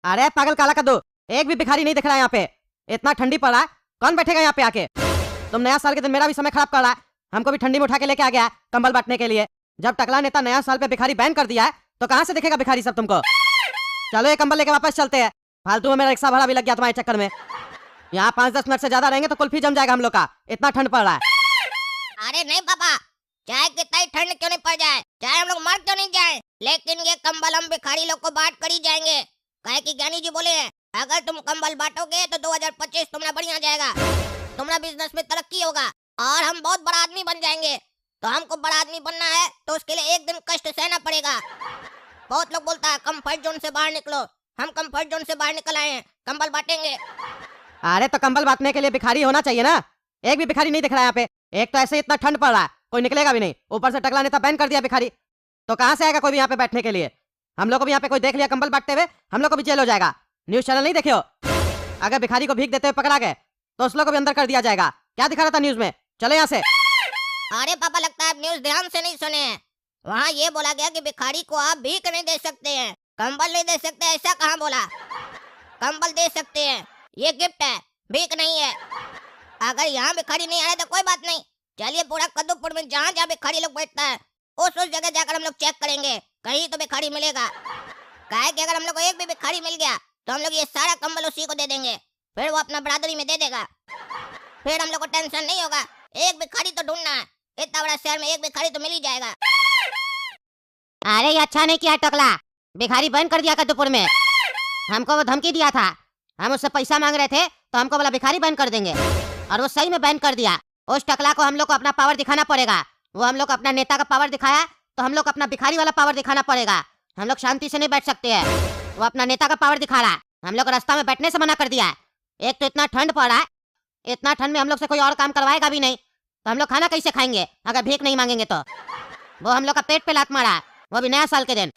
अरे पागल काला कद्दू, एक भी भिखारी नहीं दिख रहा है यहाँ पे। इतना ठंडी पड़ रहा है, कौन बैठेगा यहाँ पे आके। तुम नया साल के दिन मेरा भी समय खराब कर रहा है। हमको भी ठंडी में उठा के लेके आ गया कंबल बांटने के लिए। जब टकला नेता नया साल पे भिखारी बैन कर दिया है तो कहाँ से दिखेगा भिखारी सब तुमको। चलो ये कंबल लेके वापस चलते हैं, फालतू में मेरा रिक्शा भाड़ा भी लग गया तुम्हारे चक्कर में। यहाँ 5-10 मिनट से ज्यादा रहेंगे तो कुल्फी जम जाएगा हम लोग का, इतना ठंड पड़ रहा है। अरे नहीं पापा, चाहे कितना ही ठंड क्यों नहीं पड़ जाए, चाहे हम लोग मर क्यों नहीं जाए, लेकिन ये कंबल हम भिखारी लोग को बांट कर ही जाएंगे। कहे कि ज्ञानी जी बोले हैं, अगर तुम कंबल बांटोगे तो 2025 तुम्हारा बढ़िया जाएगा, तुम्हारा बिजनेस में तरक्की होगा और हम बहुत बड़ा आदमी बन जाएंगे। तो हमको बड़ा आदमी बनना है तो उसके लिए एक दिन कष्ट सहना पड़ेगा। बहुत लोग बोलता है कंफर्ट जोन से बाहर निकलो, हम कंफर्ट जोन से बाहर निकल आए हैं, कंबल बांटेंगे। अरे तो कंबल बांटने के लिए भिखारी होना चाहिए ना, एक भी भिखारी नहीं दिख रहा है यहाँ पे। एक तो ऐसे इतना ठंड पड़ रहा है, कोई निकलेगा भी नहीं, ऊपर से टकला नेता बैन कर दिया भिखारी, तो कहाँ से आएगा कोई भी यहाँ पे बैठने के लिए। हम लोग को भी यहाँ पे कोई देख लिया कंबल बांटते हुए, हम लोग को भी जेल हो जाएगा। न्यूज चैनल नहीं देखे हो, अगर भिखारी को भीख देते हुए पकड़ा गए तो उस लोग को भी अंदर कर दिया जाएगा। क्या दिखा रहा था न्यूज में, चलो यहाँ से। अरे पापा लगता है न्यूज ध्यान से नहीं सुने हैं। वहाँ ये बोला गया कि भिखारी को आप भीख नहीं दे सकते हैं, कंबल नहीं दे सकते, ऐसा कहाँ बोला। कंबल दे सकते हैं, ये गिफ्ट है, भीख नहीं है। अगर यहाँ भिखारी नहीं आ रहे तो कोई बात नहीं, चलिए पूरा कद्दूपुर में जहाँ जहाँ भिखारी लोग बैठता है उस जगह जाकर हम लोग चेक करेंगे, कहीं तो भिखारी मिलेगा। काहे कि अगर हम लोग को एक भी भिखारी मिल गया तो हम लोग ये सारा कंबल उसी को दे देंगे, फिर वो अपना बरादरी में दे देगा, फिर हम लोग को टेंशन नहीं होगा। एक भिखारी तो ढूंढना है, इतना बड़ा शहर में एक भिखारी तो मिल ही जाएगा। अरे ये अच्छा नहीं किया टकला, भिखारी बैन कर दिया कद्दूपुर में। हमको वो धमकी दिया था, हम उससे पैसा मांग रहे थे तो हमको बोला भिखारी बैन कर देंगे, और वो सही में बैन कर दिया। उस टकला को हम लोग को अपना पावर दिखाना पड़ेगा। वो हम लोग को अपना नेता का पावर दिखाया तो हम लोग को अपना भिखारी वाला पावर दिखाना पड़ेगा। हम लोग शांति से नहीं बैठ सकते हैं, वो अपना नेता का पावर दिखा रहा है, हम लोग रास्ता में बैठने से मना कर दिया है। एक तो इतना ठंड पड़ रहा है, इतना ठंड में हम लोग से कोई और काम करवाएगा भी नहीं, तो हम लोग खाना कैसे खाएंगे अगर भीख नहीं मांगेंगे तो। वो हम लोग का पेट पे लात मारा है, वो भी नया साल के दिन।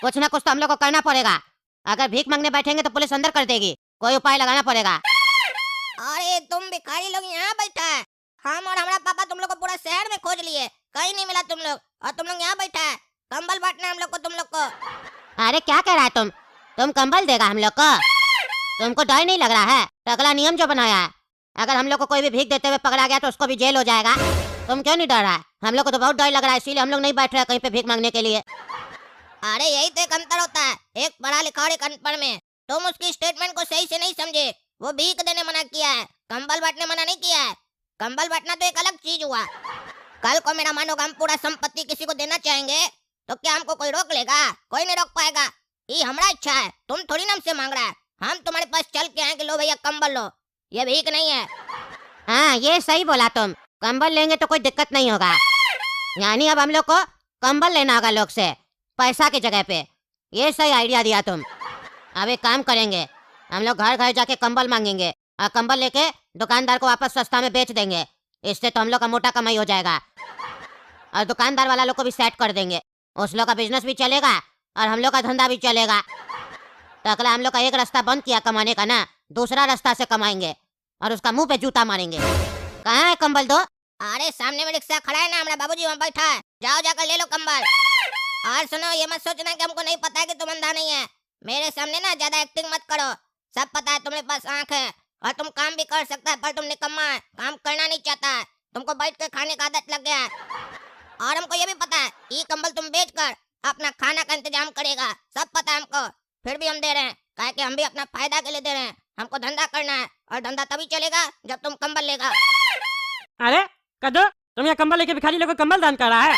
कुछ ना कुछ तो हम लोग को करना पड़ेगा, अगर भीख मांगने बैठेंगे तो पुलिस अंदर कर देगी, कोई उपाय लगाना पड़ेगा। अरे तुम भिखारी लोग यहाँ बैठा है, हम और हमारा पापा तुम लोग को पूरा शहर में खोज लिए, कहीं नहीं मिला तुम लोग, और तुम लोग यहाँ बैठा है, कंबल बांटना हम लोग को, तुम लोग को। अरे क्या कह रहा है तुम कंबल देगा हम लोग को? तुमको डर नहीं लग रहा है? टकला नियम जो बनाया है, अगर हम लोग को कोई भी भीख देते हुए पकड़ा गया तो उसको भी जेल हो जाएगा। तुम क्यों नहीं डर रहा है? हम लोग को तो बहुत डर लग रहा है, इसीलिए हम लोग नहीं बैठ रहे कहीं पे भीख मांगने के लिए। अरे यही तो एक अंतर होता है, एक पढ़ा लिखा और एक अनपढ़ में। तुम उसकी स्टेटमेंट को सही से नहीं समझे, वो भीख देने मना किया है, कंबल बांटने मना नहीं किया है। कंबल बांटना तो एक अलग चीज हुआ। कल को मेरा मानो हम पूरा संपत्ति किसी को देना चाहेंगे तो क्या हमको कोई रोक लेगा? कोई नहीं रोक पाएगा। ये हमारा इच्छा है, तुम थोड़ी ना हमसे मांग रहा है। हम तुम्हारे पास चल के आए कि लो भैया कंबल लो, ये भीख नहीं है। हाँ ये सही बोला तुम, कंबल लेंगे तो कोई दिक्कत नहीं होगा। यानी अब हम लोग को कंबल लेना होगा लोग से पैसा की जगह पे। ये सही आइडिया दिया तुम। अब एक काम करेंगे, हम लोग घर घर जाके कंबल मांगेंगे और कंबल लेके दुकानदार को वापस सस्ता में बेच देंगे। इससे तो हम लोग का मोटा कमाई हो जाएगा और दुकानदार वाला लोग को भी सेट कर देंगे, उस लोग का बिजनेस भी चलेगा और हम लोग का धंधा भी चलेगा। टकला हम लोग का एक रास्ता बंद किया कमाने का ना, दूसरा रास्ता से कमाएंगे और उसका मुंह पे जूता मारेंगे। कहाँ है कंबल दो? अरे सामने में रिक्शा खड़ा है ना, हमारा बाबूजी वहाँ बैठा है, जाओ जाकर ले लो कंबल। और सुनो, ये मत सोचना कि हमको नहीं पता है कि तुम अंधा नहीं है। मेरे सामने ना ज्यादा एक्टिंग मत करो, सब पता है तुम्हारे पास आंख है और तुम काम भी कर सकता है, पर तुम निकम्मा है, काम करना नहीं चाहता है, तुमको बैठ के खाने का आदत लग गया है। और हमको ये भी पता है ये कंबल तुम बेचकर अपना खाना का इंतजाम करेगा, सब पता है हमको, फिर भी हम दे रहे हैं, काहे कि हम भी अपना फायदा के लिए दे रहे हैं। हमको धंधा करना है और धंधा तभी चलेगा जब तुम कंबल लेगा। अरे कद्दू, तुम यहाँ कंबल लेके भिखारी लोग को कंबल दान कर रहा है?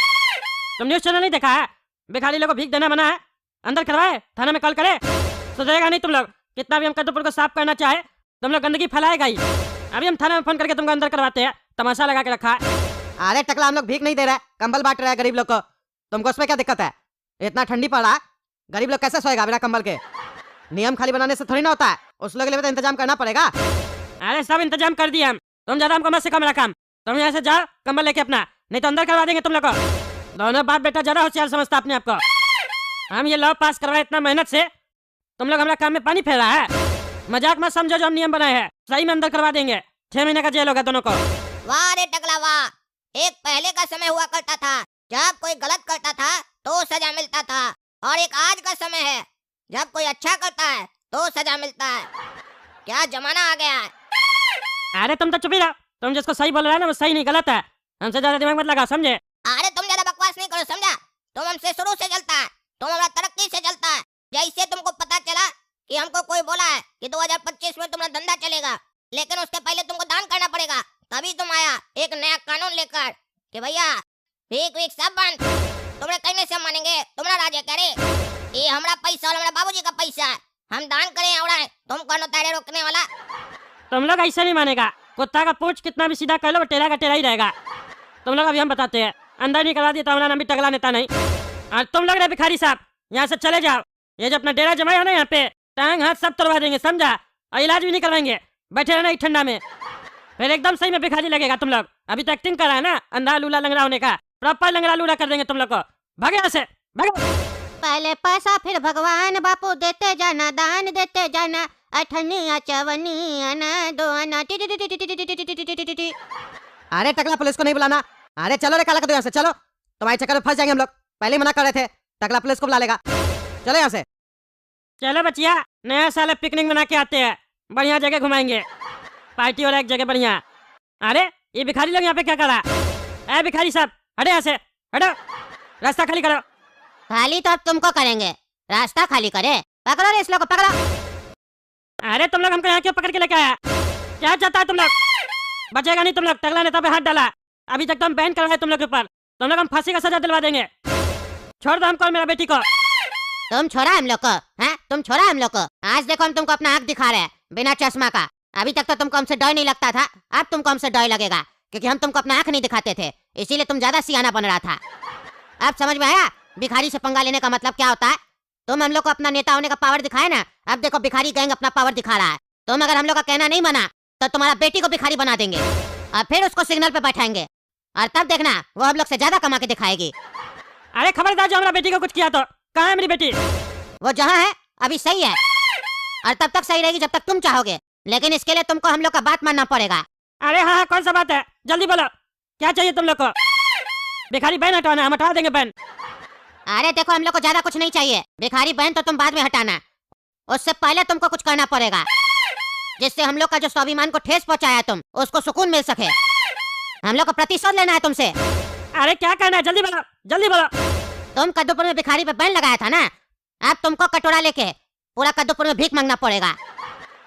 तुम न्यूज चैनल नहीं देखा है? भिखारी लोग को भीख देना मना है, अंदर करवाए, थाना में कॉल करे, सुधरेगा नहीं तुम लोग। कितना भी हम कद्दूपुर को साफ करना चाहे तुम लोग गंदगी फैलाएगा ही। अभी हम थाना में फोन करके तुमको अंदर करवाते हैं, तमाशा लगा के रखा है। अरे टकला, हम लोग भीख नहीं दे रहे, कंबल बांट रहे हैं गरीब लोग को, तुमको उसमें क्या दिक्कत है? इतना ठंडी पड़ा, गरीब लोग कैसे सोएगा बिना कंबल के? नियम खाली बनाने से थोड़ी ना होता है, उस लोग के लिए तो इंतजाम करना पड़ेगा। अरे सब इंतजाम कर दिए हम, तुम ज्यादा हमको मत सिखाओ मेरा काम। तुम यहाँ से जाओ कंबल लेके अपना, नहीं तो अंदर करवा देंगे तुम लोग को। दोनों बाप बेटा ज्यादा होशियार समझता अपने आप को। हम ये लॉ पास करवाए इतना मेहनत से, तुम लोग हमारा काम में पानी फेरा है। मजाक मत समझो, जो हम नियम बनाए हैं सही में अंदर करवा देंगे, 6 महीने का जेल होगा दोनों को। वाह रे टकला वाह, एक पहले का समय हुआ करता था जब कोई गलत करता था तो सजा मिलता था, और एक आज का समय है जब कोई अच्छा करता है तो सजा मिलता है। क्या जमाना आ गया है। अरे तुम तो चुप ही रहो। तुम जिसको सही बोल रहा है ना वो सही नहीं गलत है। हमसे ज्यादा दिमाग मत लगा, समझे? अरे तुम ज्यादा बकवास नहीं करो, समझा? तुम हमसे शुरू से जलता है, तुम हमारा तरक्की से जलता है। जैसे तुमको पता चला कि हमको कोई बोला है कि 2025 में तुम्हारा धंधा चलेगा, लेकिन उसके पहले तुमको दान करना पड़ेगा, तभी तुम आया एक नया कानून लेकर कि भैया भीख वीख सब बंद। तुम्हारे कहने से हम मानेंगे? तुम्हारा राज है क्या रे? ये हमारा पैसा और हमारे बाबूजी का पैसा है। हम दान करें उड़ाए, तुम कौन होता है रोकने वाला? तुम लोग ऐसे नहीं मानेगा। कुत्ता का पूंछ कितना भी सीधा कर लो वो टेढ़ा का टेढ़ा ही रहेगा। तुम लोग अभी हम बताते हैं। अंदर नहीं करा दिया तो हमारा नाम भी टकला नेता नहीं। और तुम लोग रे भिखारी साहब, यहाँ से चले जाओ। ये जो अपना डेरा जमाया हो ना यहाँ पे, टांग हाथ सब तोड़वा देंगे, समझा? और इलाज भी नहीं करवाएंगे। बैठे रहना इस ठंडा में, फिर एकदम सही में भिखारी लगेगा तुम लोग। अभी तो एक्टिंग कर रहा है ना अंधा लूला लंगड़ा होने का। प्रॉपर लंगड़ा लूला कर देंगे तुम लोग को। भागे यहाँ से, भागो। पहले पैसा फिर भगवान, बापू देते जाना, दान देते जाना, अठनिया चवनिया ना दो आना। अरे टकला, पुलिस को नहीं बुलाना। अरे चलो रे काला कद्दू, यहाँ से चलो। तुम्हारे चक्कर में फंस जाएंगे हम लोग। पहले ही मना कर रहे थे। टकला पुलिस को बुला लेगा। चलो यहाँ से। चलो बचिया, नया साल है, पिकनिक मना के आते हैं। बढ़िया जगह घुमाएंगे, पार्टी हो रहा है एक जगह बढ़िया। अरे ये भिखारी लोग यहाँ पे क्या कर रहा है? भिखारी साहब हटे यहाँ से, हटो, रास्ता खाली करो। खाली तो अब तुमको करेंगे, रास्ता खाली करे। पकड़ो रे इस लोग को, पकड़ो। अरे तुम लोग हमको यहाँ क्यों पकड़ के लेके आया? क्या चाहता है तुम लोग? बचेगा नहीं तुम लोग। टकला नेता पे हाथ डाला, अभी तक तो हम बैन करवाए तुम लोग के ऊपर। तुम लोग हम फांसी का सजा दिलवा देंगे। छोड़ दो हमको और मेरा बेटी को। तुम छोड़ा हम लोग को, हैं? तुम छोड़ा हम लोग को। आज देखो हम तुमको अपना आँख दिखा रहे हैं बिना चश्मा का। अभी तक तो तुमको हमसे डर नहीं लगता था, अब तुमको हमसे डर लगेगा, क्योंकि हम तुमको अपना आँख नहीं दिखाते थे, इसीलिए तुम ज्यादा सियाना बन रहा था। अब समझ में आया भिखारी से पंगा लेने का मतलब क्या होता है? तुम हम लोग को अपना नेता होने का पावर दिखाए ना, अब देखो भिखारी गैंग अपना पावर दिखा रहा है। तुम अगर हम लोग का कहना नहीं माना तो तुम्हारा बेटी को भिखारी बना देंगे और फिर उसको सिग्नल पे बैठाएंगे, और तब देखना वो हम लोग से ज्यादा कमा के दिखाएगी। अरे खबरदार, जो हमारा बेटी को कुछ किया तो। कहाँ है मेरी बेटी? वो जहाँ है अभी सही है, और तब तक सही रहेगी जब तक तुम चाहोगे, लेकिन इसके लिए तुमको हम लोग का बात मानना पड़ेगा। अरे हाँ, कौन सा बात है? जल्दी बोलो, क्या चाहिए तुम लोग को? भिखारी बैन हटवाना, हम हटवा देंगे बैन। अरे देखो हम लोग को ज्यादा कुछ नहीं चाहिए, भिखारी बहन तो तुम बाद में हटाना, उससे पहले तुमको कुछ करना पड़ेगा, जिससे हम लोग का जो स्वाभिमान को ठेस पहुंचाया तुम, उसको सुकून मिल सके। हम लोग को प्रतिशोध लेना है तुमसे। अरे क्या करना है? जल्दी बोलो, जल्दी बोलो। तुम कद्दूपुर में भिखारी पे बैन लगाया था ना, अब तुमको कटोरा लेके पूरा कद्दूपुर में भीख मांगना पड़ेगा।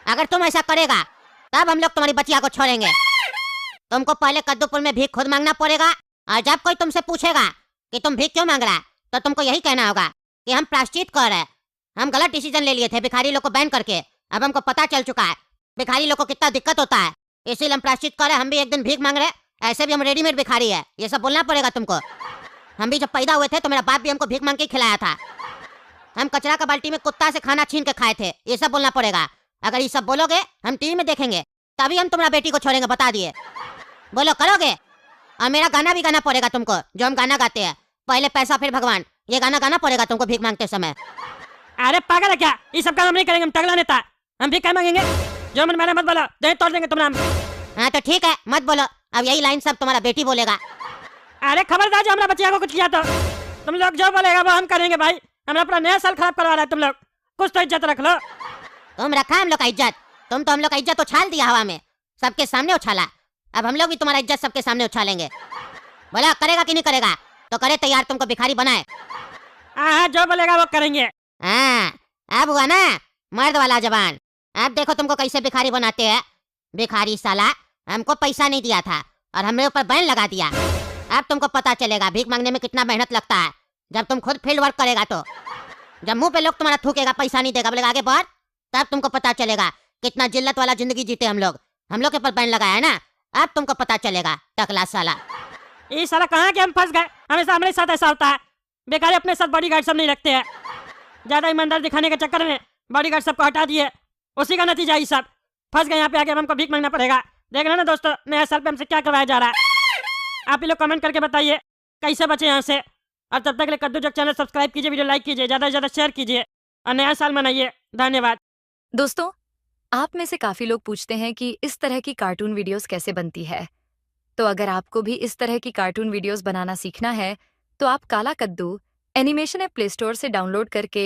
अगर तुम ऐसा करेगा तब हम लोग तुम्हारी बचिया को छोड़ेंगे। तुमको पहले कद्दूपुर में भीख खुद मांगना पड़ेगा, और जब कोई तुमसे पूछेगा कि तुम भीख क्यों मांग रहा है, तो तुमको यही कहना होगा कि हम प्रायश्चित कर रहे हैं, हम गलत डिसीजन ले लिए थे भिखारी लोग को बैन करके, अब हमको पता चल चुका है भिखारी लोग को कितना दिक्कत होता है, इसीलिए हम प्रायश्चित कर रहे हैं। हम भी एक दिन भीख मांग रहे हैं, ऐसे भी हम रेडीमेड भिखारी है, ये सब बोलना पड़ेगा तुमको। हम भी जब पैदा हुए थे तो मेरा बाप भी हमको भीख मांग के खिलाया था, हम कचरा का बाल्टी में कुत्ता से खाना छीन के खाए थे, ये सब बोलना पड़ेगा। अगर ये सब बोलोगे हम टीवी में देखेंगे, तभी हम तुम्हारा बेटी को छोड़ेंगे, बता दिए। बोलो करोगे? और मेरा गाना भी गाना पड़ेगा तुमको, जो हम गाना गाते हैं, पहले पैसा फिर भगवान, ये गाना गाना पड़ेगा तुमको भीख मांगते समय। अरे पागल है क्या? ये सब काम हम नहीं करेंगे, हम टकला नेता, हम भीख क्या मांगेंगे? जो मन मारे मत बोलो, दे तोड़ देंगे तुम नाम। हाँ तो ठीक है, मत बोलो, अब यही लाइन सब तुम्हारा बेटी बोलेगा। अरे खबरदार, जो हमारा बच्चिया को कुछ किया तो तुम लोग जो बोलेगा वो हम करेंगे भाई। हमें अपना नया साल खराब करवा रहा है तुम लोग, कुछ तो इज्जत रख लो। तुम रखा हम लोग का इज्जत, तुम तो हम लोग का इज्जत उछाल दिया हवा में, सबके सामने उछाला, अब हम लोग भी तुम्हारा इज्जत सबके सामने उछालेंगे। बोला करेगा कि नहीं करेगा? तो करे तैयार, तुमको भिखारी बनाए। हाँ, जो बोलेगा वो करेंगे। हाँ अब हुआ ना मर्द वाला जबान। अब देखो तुमको कैसे भिखारी बनाते हैं। भिखारी साला हमको पैसा नहीं दिया था और हमने ऊपर बैन लगा दिया। अब तुमको पता चलेगा भीख मांगने में कितना मेहनत लगता है, जब तुम खुद फील्ड वर्क करेगा तो। जब मुंह पे लोग तुम्हारा थूकेगा, पैसा नहीं देगा, बोलेगा आगे बढ़, तब तुमको पता चलेगा कितना जिल्लत वाला जिंदगी जीते हम लोग। हम लोग के ऊपर बैन लगाया है ना, अब तुमको पता चलेगा टकला साला। ये साला कहाँ के हम फंस गए? हमेशा हमारे साथ ऐसा होता है, बेकार अपने साथ बॉडीगार्ड सब नहीं रखते हैं। ज्यादा ईमानदार दिखाने के चक्कर में बॉडीगार्ड सबको हटा दिए, उसी का नतीजा ये सब। फंस गए यहाँ पे, आगे हमको भीख मांगना पड़ेगा। देख रहे ना दोस्तों, नया साल पे हमसे क्या करवाया जा रहा है। आप ही लोग कमेंट करके बताइए कैसे बचे यहाँ से। और तब तक के लिए कद्दू जग चैनल सब्सक्राइब कीजिए, वीडियो लाइक कीजिए, ज़्यादा से ज़्यादा शेयर कीजिए और नया साल मनाइए। धन्यवाद दोस्तों, आप में से काफी लोग पूछते हैं कि इस तरह की कार्टून वीडियोस कैसे बनती है। तो अगर आपको भी इस तरह की कार्टून वीडियोस बनाना सीखना है तो आप काला कद्दू एनिमेशन ऐप प्ले स्टोर से डाउनलोड करके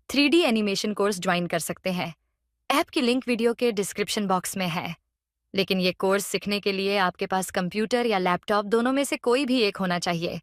3D एनिमेशन कोर्स ज्वाइन कर सकते हैं। ऐप की लिंक वीडियो के डिस्क्रिप्शन बॉक्स में है। लेकिन ये कोर्स सीखने के लिए आपके पास कंप्यूटर या लैपटॉप दोनों में से कोई भी एक होना चाहिए।